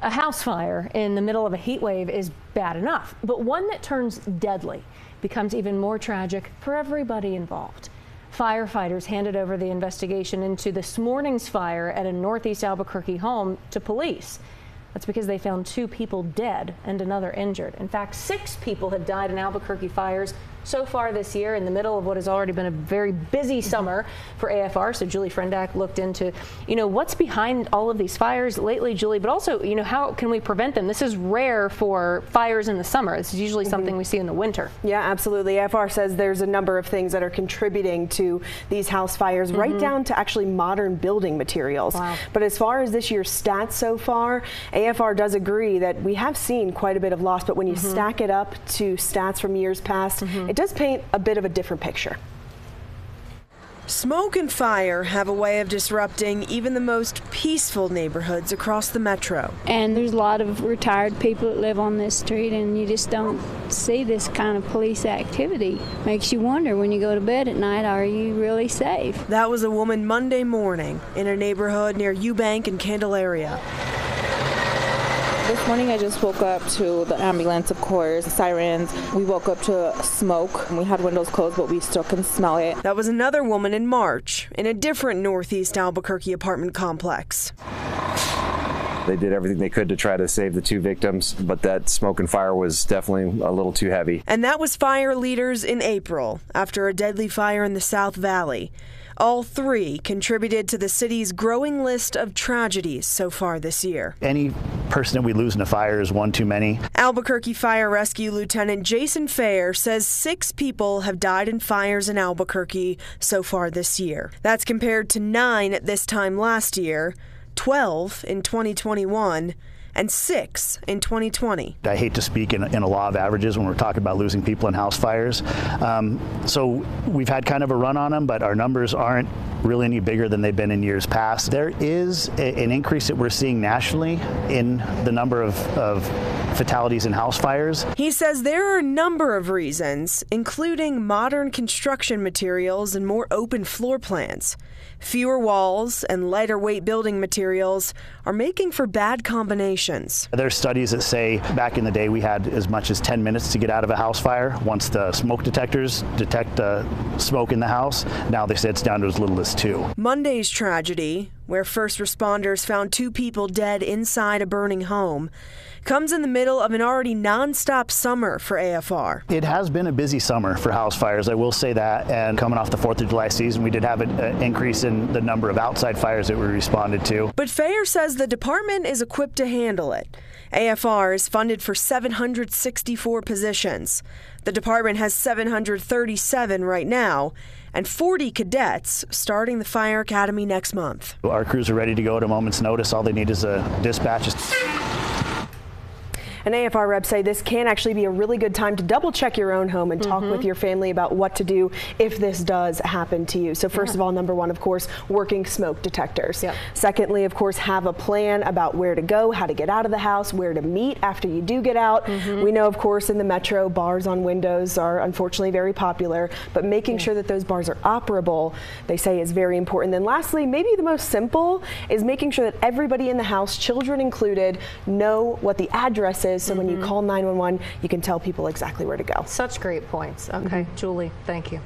A house fire in the middle of a heat wave is bad enough, but one that turns deadly becomes even more tragic for everybody involved. Firefighters handed over the investigation into this morning's fire at a Northeast Albuquerque home to police. That's because they found 2 people dead and another injured. In fact, 6 people have died in Albuquerque fires so far this year in the middle of what has already been a very busy summer for AFR. So Julie Frendak looked into, what's behind all of these fires lately, Julie, but also, how can we prevent them? This is rare for fires in the summer. This is usually something we see in the winter. Yeah, absolutely. AFR says there's a number of things that are contributing to these house fires, right down to actually modern building materials. Wow. But as far as this year's stats so far, AFR does agree that we have seen quite a bit of loss, but when you stack it up to stats from years past, it does paint a bit of a different picture. Smoke and fire have a way of disrupting even the most peaceful neighborhoods across the metro. And there's a lot of retired people that live on this street, and you just don't see this kind of police activity. Makes you wonder when you go to bed at night, are you really safe? That was a woman Monday morning in a neighborhood near Eubank and Candelaria. This morning I just woke up to the ambulance, of course, sirens. We woke up to smoke. We had windows closed, but we still can smell it. That was another woman in March in a different Northeast Albuquerque apartment complex. They did everything they could to try to save the 2 victims, but that smoke and fire was definitely a little too heavy. And that was fire leaders in April after a deadly fire in the South Valley. All 3 contributed to the city's growing list of tragedies so far this year. Any person that we lose in a fire is one too many. Albuquerque Fire Rescue Lieutenant Jason Fair says 6 people have died in fires in Albuquerque so far this year. That's compared to 9 at this time last year, 12 in 2021, and 6 in 2020. I hate to speak in a law of averages when we're talking about losing people in house fires. So we've had kind of a run on them, but our numbers aren't really any bigger than they've been in years past. There is an increase that we're seeing nationally in the number of fatalities in house fires. He says there are a number of reasons, including modern construction materials and more open floor plans. Fewer walls and lighter weight building materials are making for bad combinations. There's studies that say back in the day we had as much as 10 minutes to get out of a house fire once the smoke detectors detect smoke in the house. Now they say it's down to as little as 2. Monday's tragedy, where first responders found 2 people dead inside a burning home, comes in the middle of an already nonstop summer for AFR. It has been a busy summer for house fires, I will say that, and coming off the 4th of July season, we did have an increase in the number of outside fires that we responded to. But Fair says the department is equipped to handle it. AFR is funded for 764 positions. The department has 737 right now, and 40 cadets starting the Fire Academy next month. Our crews are ready to go at a moment's notice. All they need is a dispatch. An AFR rep say this can actually be a really good time to double check your own home and talk with your family about what to do if this does happen to you. So first of all, number 1, of course, working smoke detectors. Secondly, of course, have a plan about where to go, how to get out of the house, where to meet after you do get out. We know, of course, in the metro, bars on windows are unfortunately very popular, but making sure that those bars are operable, they say, is very important. Then lastly, maybe the most simple is making sure that everybody in the house, children included, know what the address is. So when you call 911, you can tell people exactly where to go. Such great points. Okay, Julie, thank you.